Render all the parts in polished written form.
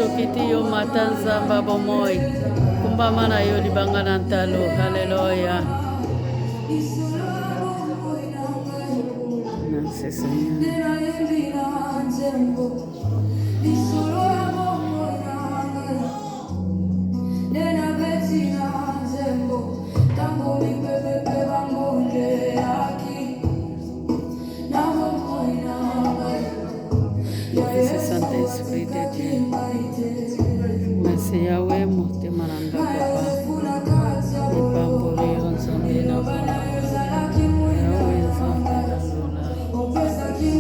tokiti yo matanzamba bomoi. Kumbamana yo libanganantalo. Hallelujah. Gracias, Señor. Gracias, Santo Espíritu de Dios. Merci Yahweh, Mukti Maranga Papa. Ipamburi Onsambina Papa. Yahweh Zambina Lula.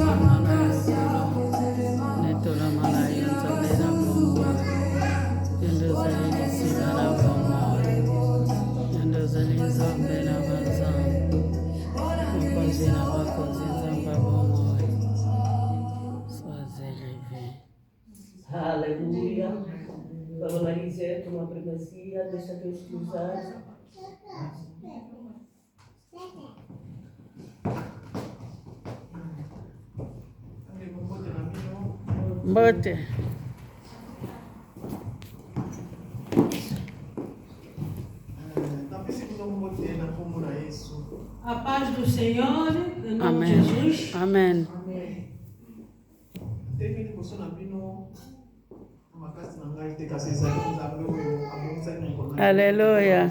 Mana Yotolo. Netola Mana Yonsambina Papa. Yendo Zalini Sigara Papa. Yendo Zalini Zambina Papa. Mkonzina Wakonzina Zamba Papa. Aleluia. Dona Marizete, uma primazia, deixa Deus te usar. Bote. A paz do Senhor, em nome Amém. de Jesus. Amém. Aleluia.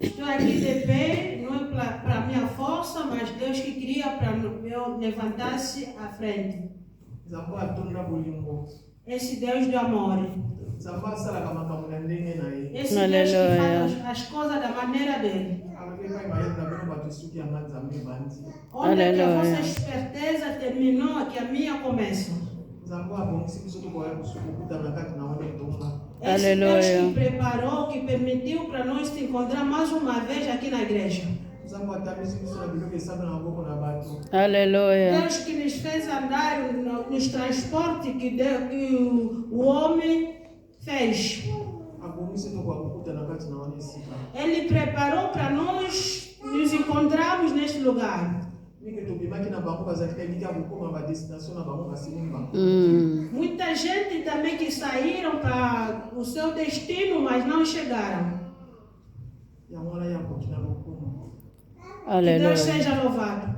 Estou aqui de pé, não é para minha força, mas Deus que queria para eu levantar-se à frente. Esse Deus do amor. Esse Deus que faz as coisas da maneira dele. Onde é que a vossa esperteza terminou, que a minha começa. Esse Deus que preparou, que permitiu para nós te encontrar mais uma vez aqui na igreja. Aleluia. Deus que nos fez andar nos transportes que o homem fez. Ele preparou para nós nos encontrarmos neste lugar. Muita gente também que saíram para o seu destino, mas não chegaram. Aleluia. Que Deus seja louvado.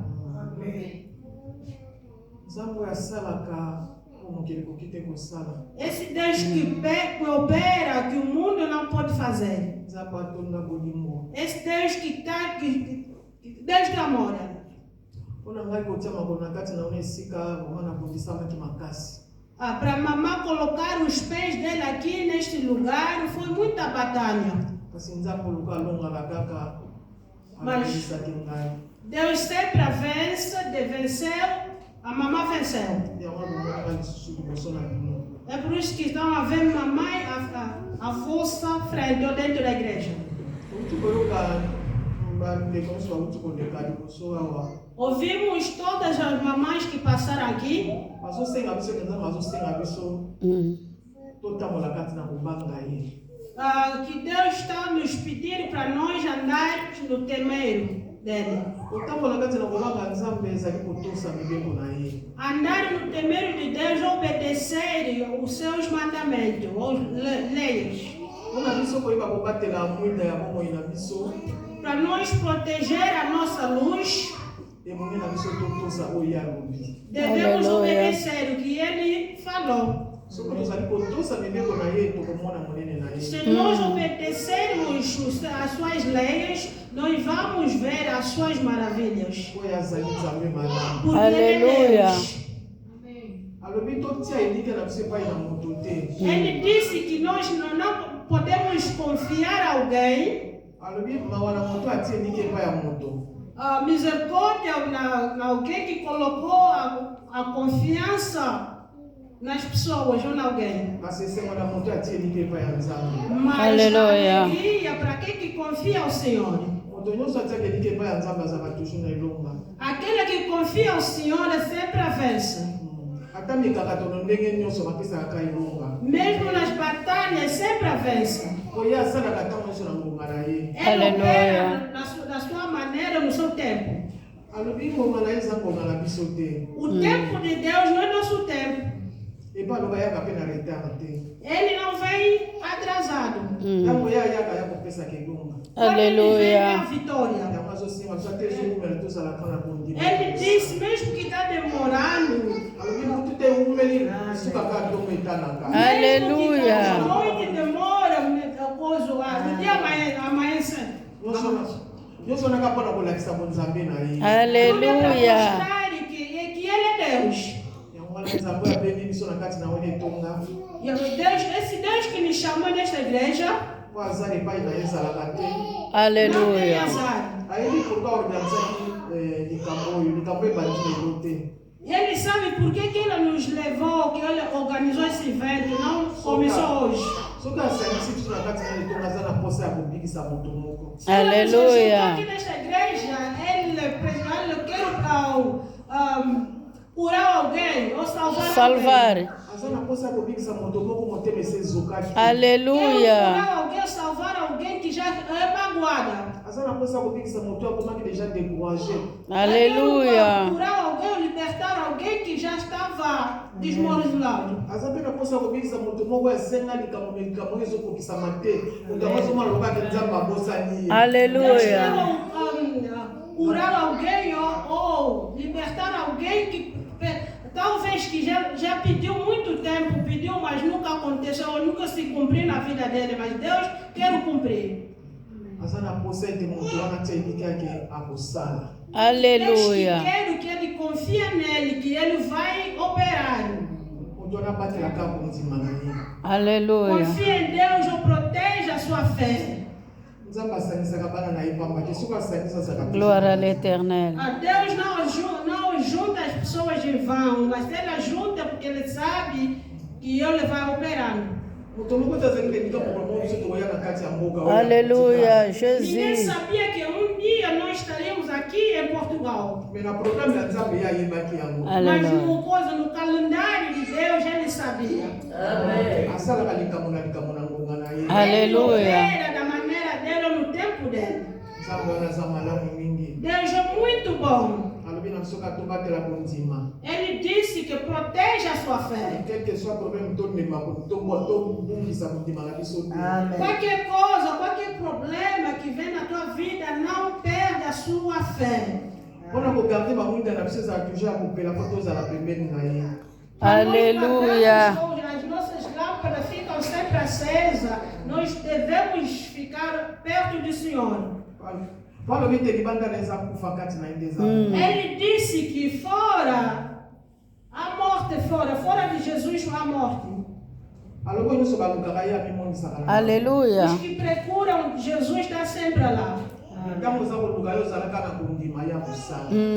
Esse Deus que opera, que o mundo não pode fazer. Esse Deus que está, Deus do amor. Para mamãe colocar os pés dele aqui neste lugar foi muita batalha. Mas Deus sempre venceu, a mamãe venceu. É por isso que estão a ver mamãe a força frente ou dentro da igreja. Ouvimos todas as mamães que passaram aqui. Que Deus está nos pedindo para nós andar no temer dele. Andar no temer de Deus, obedecer os seus mandamentos, as leis. Para nós proteger a nossa luz, devemos obedecer o que ele falou. Se nós obedecermos as suas leis, nós vamos ver as suas maravilhas. Aleluia. Ele disse que nós não podemos confiar a alguém. A misericórdia em alguém que colocou a confiança nas pessoas ou em alguém. Mas aleluia. Alegria para quem que confia ao Senhor. Aquele que confia ao Senhor sempre avança. Mesmo nas batalhas sempre avança. Ele opera da sua maneira, no seu tempo. O tempo de Deus não é nosso tempo. Eba no vai apenas retarde. Ele não vem atrasado. Então ia compensar que gonga. Quando ele vem, é a Aleluia. vitória. Então mas assim, mas até o número tu sala kana bondi. Ele disse, mesmo que está demorando, Algo tu tem ele suka ka do metana ka. Aleluia. mesmo que muito demora, no dia amanhece. Eu sou na capa da bola que está bom Zambi na aí. Aleluia. Mostrar que ele é Deus. Eu vou lá Zambi a bem isso na casa na onde tonga. E esse Deus que me chamou nesta igreja, O azar e pai na essa lá tem. não tem Aleluia. azar. Aí ele por causa organizar de campo bandido não tem. Ele sabe por que ele nos levou, que ele organizou esse evento, não começou hoje. Só que essa se na casa na tonga na poça a big sa muito louco. Aleluia. Aqui nesta igreja, ele quer curar alguém ou salvar alguém. Salvar. Asa na poça a big sa muito louco como tem esse zukati. Quer Aleluia. curar alguém, salvar alguém que já é magoada. Asa na poça a big sa muito como que déjà découragé. Aleluia. Curar alguém, libertar alguém que já estava desmoralizado. Asa pena poça a big sa muito louco é senga de caminho isso porque sa mate. Então mais uma louca que nzamba bossa ni. Aleluia. Curar alguém ou libertar alguém que talvez que já pediu muito tempo, pediu, mas nunca aconteceu, ou nunca se cumpriu na vida dele, mas Deus quer cumprir. Asa na poça de muito lá na tebe que é a poçala. Aleluia. Deus que ele confia nele, que ele vai operar. O dona bate na capa com zimanaí. Aleluia. Confia em Deus ou proteja a sua fé. Nzamba sanisa kabana na ipamba que suka sanisa sakabisa. Glória ao Éternel. A Deus não junta as pessoas em vão, mas ele junta porque ele sabe que ele vai operar. Aleluia. Ninguém Jesus. sabia que um dia nós estaríamos aqui em Portugal. Mas Aleluia. no calendário de Deus ele sabia. Amém. Aleluia. Ele opera da maneira dele no tempo dele. Deus é muito bom. Ele disse que proteja a sua fé. Qualquer coisa, qualquer problema que vem na tua vida, não perde a sua fé. Aleluia. As nossas lâmpadas ficam sempre acesas. Nós devemos ficar perto do Senhor. Ele disse que fora a morte, fora de Jesus a morte. Aleluia. Os que procuram Jesus está sempre lá.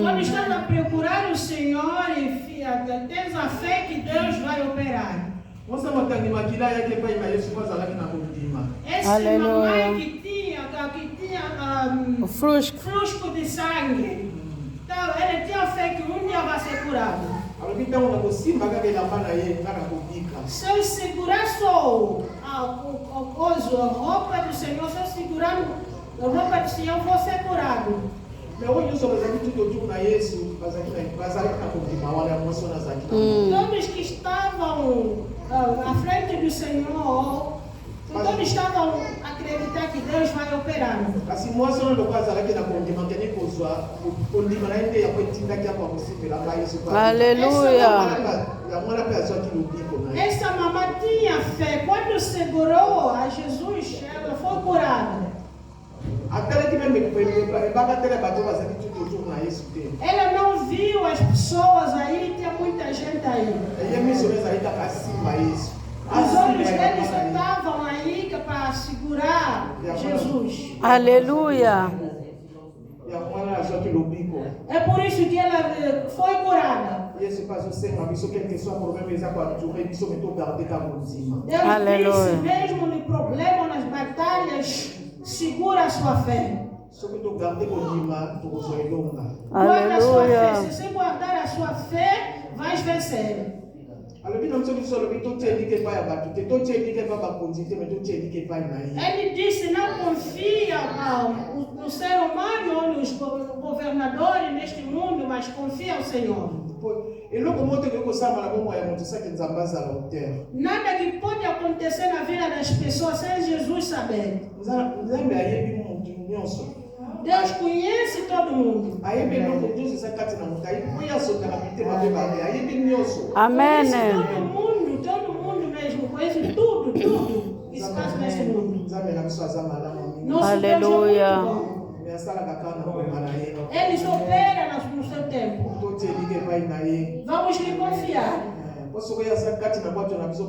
Quando estás a procurar o Senhor e tens a fé que Deus vai operar. Esse mamãe que tinha fluxo de sangue, então, ele tinha fé que um dia vai ser curado. Se eu segurar só a roupa do Senhor, se eu segurar a roupa do Senhor, vou ser curado. Todos que estavam à frente do Senhor, todos estavam a acreditar que Deus vai operar. Aleluia. Essa mamãe tinha fé. Quando segurou a Jesus, ela foi curada. Ela não viu as pessoas aí, tinha muita gente aí. Os olhos deles estavam aí para segurar Jesus. Aleluia. É por isso que ela foi curada. Deus disse, mesmo no problema, nas batalhas, segura a sua fé. Guarda a sua fé. Se você guardar a sua fé, vais vencer. alobi na biso biso alobi totielike epai ya bato te totielike epai bakonzi te me totielike epai na ye. Ele disse, não confia no ser humano ou nos governadores neste mundo, mas confia ao Senhor. eloko moko tokoki kosala na bomoi ya moto soki nzambe azala auteur. Nada que pode acontecer na vida das pessoas sem Jesus saber. Nzambe ayebi moto nyonso. Deus conhece todo mundo. Ayebi eloko nyonso eza kati na moto oyo asoka na mitema mpe babe ayebi nyonso. Amém. Todo mundo mesmo conhece tudo que se passa nesse mundo. Nzambe na biso aza malamu. Nosso Deus é Aleluia. muito bom. Me asalaka kaka na koma na ye. Ele opera no seu tempo. totielike epai na ye. Vamos lhe confiar. Po soki oyo aza kati na bwato na biso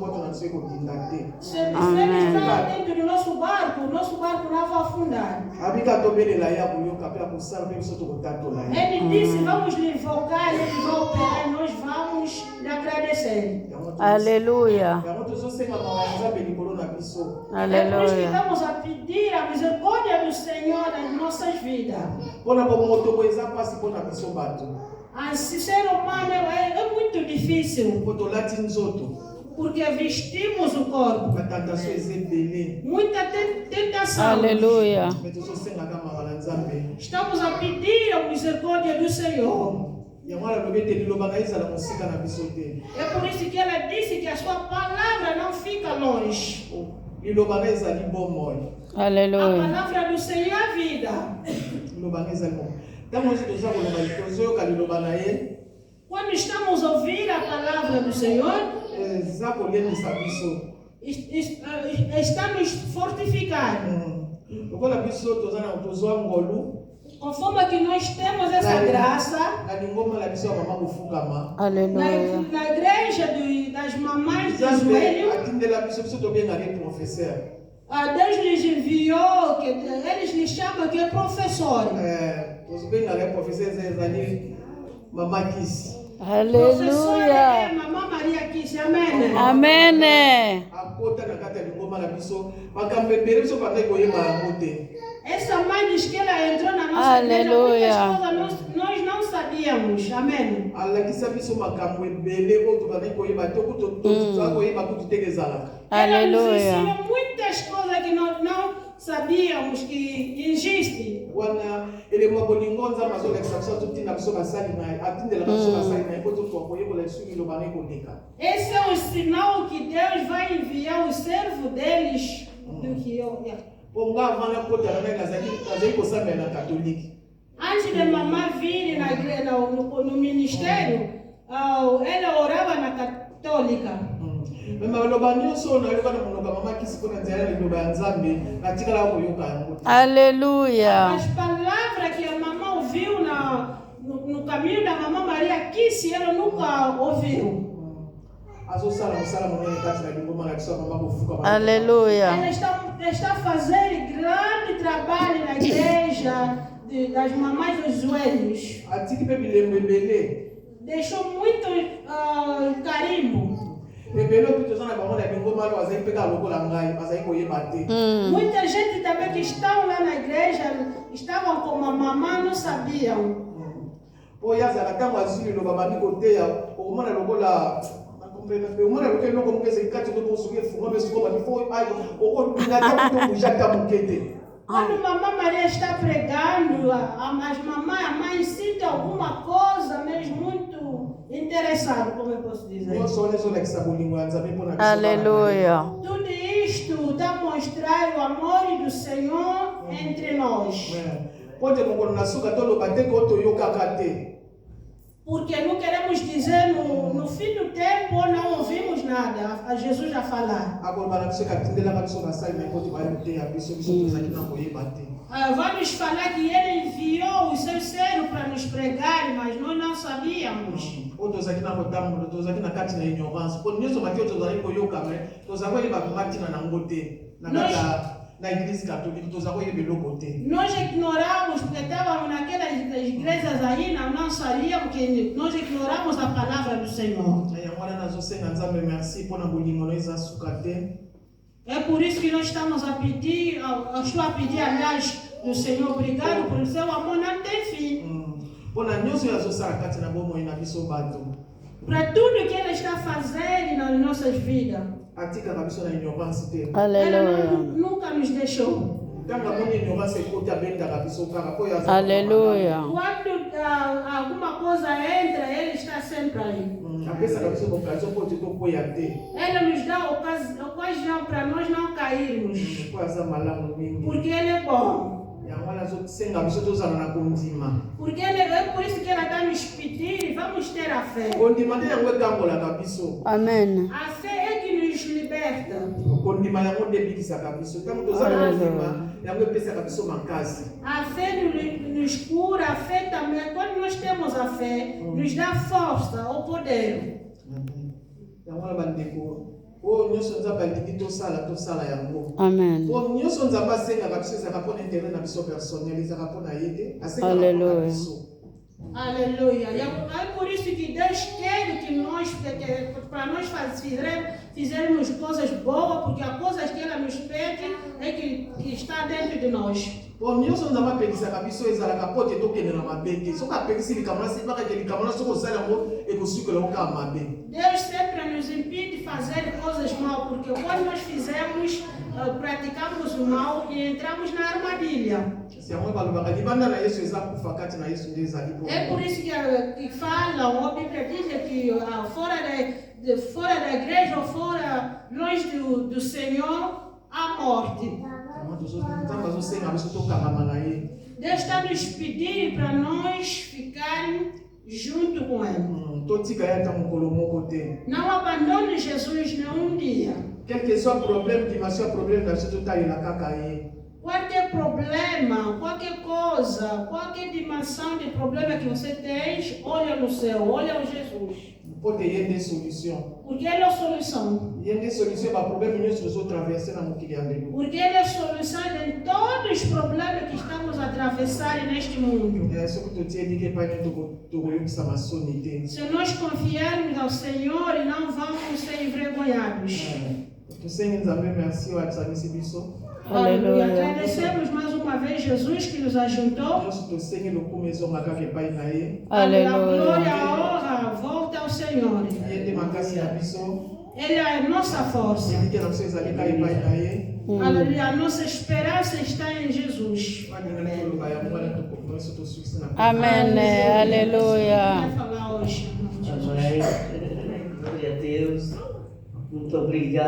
ekokita te. Se ele está dentro do nosso barco não vai afundar. Abika tobelela ye akoyoka mpe akosala mpe biso tokotatola ye. Ele disse, vamos lhe invocar, ele vai operar, nós vamos lhe agradecer. Aleluia. Yango tozosenga mawa ya Nzambe likolo na biso. É por isso que Aleluia. vamos a pedir a misericórdia do Senhor nas nossas vidas. Mpona bomoto boye eza mpasi mpona biso bato. Esse ser humano é muito difícil, Po tolati nzoto porque vestimos o corpo. batentation eza ebele. Muita tentação. Aleluia. Me tozosengaka mawa na Nzambe. Estamos a pedir a misericórdia do Senhor. Yango alobi ete liloba na ye ezala mosika na biso te. É por isso que ela disse que a sua palavra não fica longe. Liloba na ye ezali bomoi. A Aleluia. palavra do Senhor é a vida. Liloba na ye ezali bomoi. Ntango nyonso toza koloba tozoyoka liloba na ye Quando estamos a ouvir a palavra do Senhor, eza kolemisa biso. está nos fortificar. Lokola biso tozwa ngolu Conforme que nós temos essa graça, na lingoma na biso ya mama kofukama. Aleluia. na igreja das mamães de Nzambe joelho, atindela biso tobengaka ye professeur. Deus lhes enviou, que eles lhes chamam que é professor. Tozobengaka ye professeur ezali mama kisi. Professor é Aleluia. Mamãe Maria Kiss, amém. Amém. Akota na kati ya lingoma na biso makambo ebele biso bandai koyeba yango te. Essa mãe diz que ela entrou na nossa Aleluia. igreja, muitas coisas nós não sabíamos, amém. Alakisa biso makambo ebele oyo tobandai koyeba te toza koyeba kutu teke ezalaka. Ela nos Aleluia. ensina muitas coisas que nós não sabíamos que existem. Wana elemo bolingo Nzambe azolakisa biso totinda biso basali na ye atindelaka biso basali na ye po tokoka koyekola lisuki liloba na ye koleka. Esse é o sinal que Deus vai enviar o servo deles. Do que eu, Po nga avanda kotala na ye nazali kosambela na katolike. Antes de mamãe vir na igreja, no ministério, ela orava na católica. Maloba nyonso nayoka na monoko ya mama kisi mpona nzela ya liloba ya Nzambe natikala koyoka yango te. Aleluia. As palavras que a mamãe ouviu no caminho da mamãe Maria Kiss, ela nunca ouviu. Azosala mosala monene kati na lingoma na biso ya mama kofuka. Aleluia. Ela está fazendo grande trabalho na igreja das mamães dos joelhos. Atiki mpe bilembo ebele. Deixou muito carimbo. Ebele oyo toza na bango na lingoma oyo azali mpe kaka lokola ngai bazali koyeba te. Muita gente também que estão lá na igreja, estavam como a mamãe, não sabiam. Oyo azalaka ntango azwi liloba bandi koteya okomona lokola omona lokola eloko moko ezali kati okoki soki efunga mpe sikoyo bandi fo okolinga te kobuja ata moke te. Quando a mamãe Maria está pregando, a mãe cita alguma coisa mesmo muito interessante, como eu posso dizer. Nyonso wana ezolakisa bolingo ya Nzambe mpona biso. Aleluia. Tudo isto está a mostrar o amor do Senhor entre nós. Po te mokolo na suka toloba te ko toyokaka te. Porque não queremos dizer no fim do tempo não ouvimos nada, a Jesus já falar. Akoloba na biso katindelaka biso basali na ekoti bayoteya biso tozali na koyeba te. Vamos falar que ele enviou os seus servos para nos pregar, mas nós não sabíamos. Oyo tozali na kotambola tozali na kati na ignorance mpo nyonso mati oyo tozali koyoka me tozali koyeba matina nango te na kati na eglise catholique tozali koyeba eloko te. Nós ignoramos, porque estávamos naquelas igrejas aí, não sabíamos que nós ignoramos a palavra do Senhor. Yango wana nazosenga Nzambe merci mpona bolingo no eza suka te. É por isso que nós estamos a pedir, estou a pedir, aliás, do Senhor, obrigado por seu amor não tem fim. Mpona nyonso oyo azosala kati na bomoi na biso bato. para tudo que Ele está fazendo nas nossas vidas. atika kabiso na ignorance te. Ele Aleluia. nunca nos deixou. Ntango amoni ignorance ekoti abendaka biso kaka po oyo aza Aleluia. Quando alguma coisa entra, Ele está sempre aí. apesaka biso occasion po te tokwea te Ele nos dá ocasião para nós não cairmos. po aza malamu mingi Porque Ele é bom. yango wana azosenga biso tozala na kondima. Porque é por isso que Ele está nos pedindo, vamos ter a fé. Kondima nde yango ekambolaka biso. Amém. A fé é que nos liberta. Kondima yango nde ebikisaka biso. Ntango tozala na kondima yango epesaka biso makasi. A fé nos cura, a fé também, quando nós temos a fé, nos dá força, o poder. Yango wana bandeko oyo nyonso nzambe alingi tosala yango. Amém. Po nyonso nzambe asengaka biso ezalaka mpona intere na biso personnel ezalaka mpona ye te asengaka Aleluia. mpona biso. Aleluia. E é por isso que Deus quer que nós, para nós fizermos coisas boas, porque as coisas que Ele nos pede é que está dentro de nós. Po nyonso nzambe apelisaka biso ezalaka mpo te tokende na mabe te soki apelisi likambo nasepaka ke likambo na soki osala yango ekosukela okaka mabe. Deus sempre nos impede de fazer coisas mal, porque quando nós praticamos o mal e entramos na armadilha. yango balobaka libanda na yesu eza kufa kati na yesu nde ezali po. É por isso que falam, a Bíblia diz que fora da igreja ou fora, longe do Senhor, há morte. nzambe azosenga biso tokangama na ye. Deus está nos pedindo para nós ficarmos junto com Ele. Totika ye ata mokolo moko te. Não abandone Jesus nenhum dia. Quel que soit problème dimension problème na biso totalela kaka ye. Qualquer problema, qualquer coisa, qualquer dimensão de problema que você tem, olha no céu, olha o Jesus. Po te ye nde solution. Porque Ele é a solução. Ye nde solution baproblème nyonso tozotraverse na mokili ya lelo. Porque Ele é a solução em todos os problemas que estamos a atravessar neste mundo. soki totie eliki epai nde tokoyokisa masoni te. Se nós confiarmos ao Senhor e não vamos ser envergonhados. tosengi nzambe merci oyo asanisi biso. Aleluia. Agradecemos mais uma vez Jesus que nos ajuntou. nyonso tosengi lokumu ezonga kaka epai na ye. A glória, Aleluia. a honra volta ao Senhor. ye nde makasi ya biso. Ele é a nossa força. eliki na biso ezali kaka epai na ye. Aleluia. A nossa esperança está em Jesus. balingani koloba yango wana nyonso tosukisi na Amém. Aleluia. Vai falar hoje. Amém. Glória a Deus. Muito obrigado.